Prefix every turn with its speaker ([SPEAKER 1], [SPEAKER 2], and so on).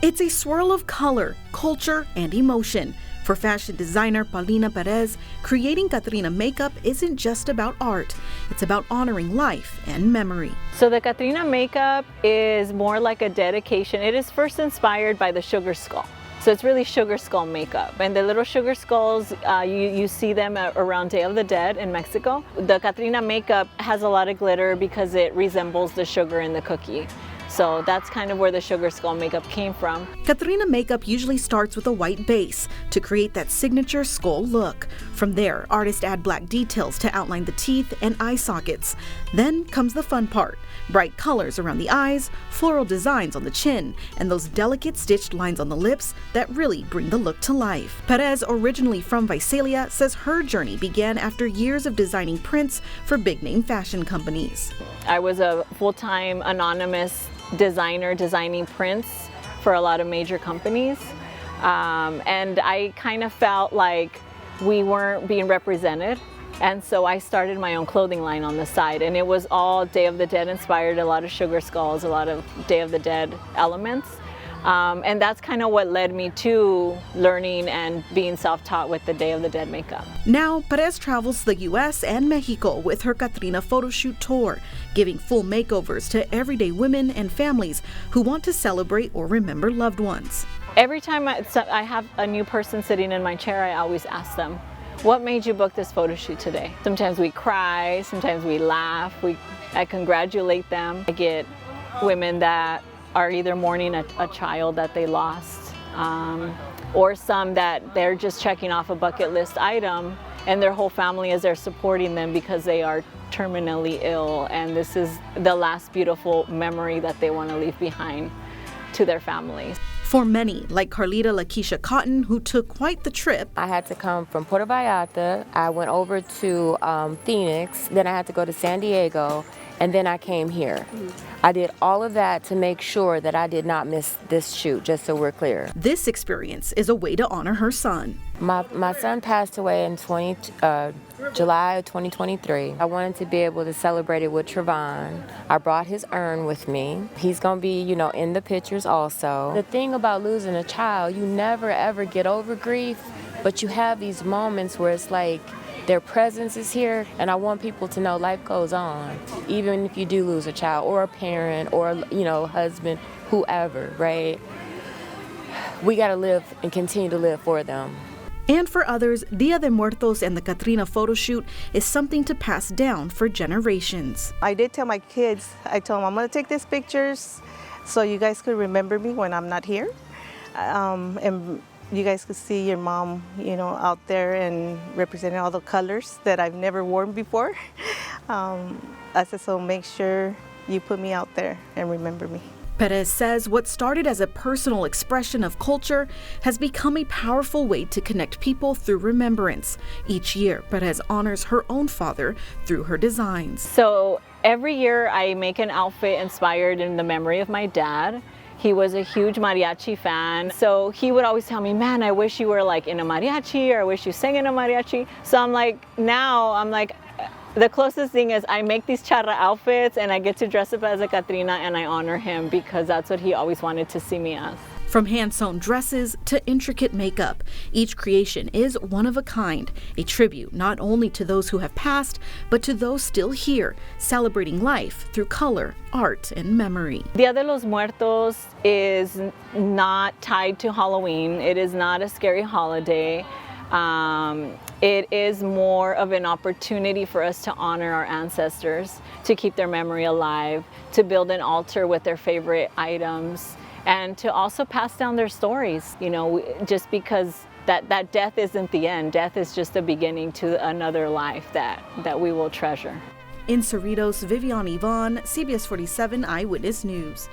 [SPEAKER 1] It's a swirl of color, culture, and emotion. For fashion designer Paulina Perez, creating Catrina makeup isn't just about art. It's about honoring life and memory.
[SPEAKER 2] So the Catrina makeup is more like a dedication. It is first inspired by the sugar skull. So it's really sugar skull makeup. And the little sugar skulls, you see them around Day of the Dead in Mexico. The Catrina makeup has a lot of glitter because it resembles the sugar in the cookie. So that's kind of where the sugar skull makeup came from.
[SPEAKER 1] Catrina makeup usually starts with a white base to create that signature skull look. From there, artists add black details to outline the teeth and eye sockets. Then comes the fun part: bright colors around the eyes, floral designs on the chin, and those delicate stitched lines on the lips that really bring the look to life. Perez, originally from Visalia, says her journey began after years of designing prints for big-name fashion companies.
[SPEAKER 2] I was a full-time anonymous designer designing prints for a lot of major companies, and I kind of felt like we weren't being represented, and so I started my own clothing line on the side, and it was all Day of the Dead inspired, a lot of sugar skulls, a lot of Day of the Dead elements, and that's kind of what led me to learning and being self-taught with the Day of the Dead makeup.
[SPEAKER 1] Now, Perez travels the U.S. and Mexico with her Catrina photo shoot tour, giving full makeovers to everyday women and families who want to celebrate or remember loved ones.
[SPEAKER 2] Every time I have a new person sitting in my chair, I always ask them, what made you book this photo shoot today? Sometimes we cry, sometimes we laugh, I congratulate them. I get women that are either mourning a child that they lost, or some that they're just checking off a bucket list item and their whole family is there supporting them because they are terminally ill, and this is the last beautiful memory that they want to leave behind to their families.
[SPEAKER 1] For many, like Carlita Lakeisha Cotton, who took quite the trip.
[SPEAKER 3] I had to come from Puerto Vallarta, I went over to Phoenix, then I had to go to San Diego, and then I came here. I did all of that to make sure that I did not miss this shoot, just so we're clear.
[SPEAKER 1] This experience is a way to honor her son.
[SPEAKER 3] My son passed away in July of 2023. I wanted to be able to celebrate it with Trevon. I brought his urn with me. He's gonna be, in the pictures also. The thing about losing a child, you never ever get over grief, but you have these moments where it's like, their presence is here, and I want people to know life goes on, even if you do lose a child or a parent or, husband, whoever, right? We gotta live and continue to live for them.
[SPEAKER 1] And for others, Dia de Muertos and the Catrina photo shoot is something to pass down for generations.
[SPEAKER 4] I did tell my kids, I told them I'm gonna take these pictures so you guys could remember me when I'm not here. And you guys could see your mom, out there and representing all the colors that I've never worn before. I said, so make sure you put me out there and remember me.
[SPEAKER 1] Perez says what started as a personal expression of culture has become a powerful way to connect people through remembrance. Each year, Perez honors her own father through her designs.
[SPEAKER 2] So every year I make an outfit inspired in the memory of my dad. He was a huge mariachi fan, so he would always tell me, man, I wish you were like in a mariachi, or I wish you sang in a mariachi. So I'm like, the closest thing is I make these charra outfits and I get to dress up as a Catrina and I honor him because that's what he always wanted to see me as.
[SPEAKER 1] From hand-sewn dresses to intricate makeup, each creation is one of a kind, a tribute not only to those who have passed, but to those still here, celebrating life through color, art, and memory.
[SPEAKER 2] Dia de los Muertos is not tied to Halloween. It is not a scary holiday. It is more of an opportunity for us to honor our ancestors, to keep their memory alive, to build an altar with their favorite items, and to also pass down their stories, just because that death isn't the end. Death is just the beginning to another life that we will treasure.
[SPEAKER 1] In Cerritos, Vivian Yvonne, CBS47 Eyewitness News.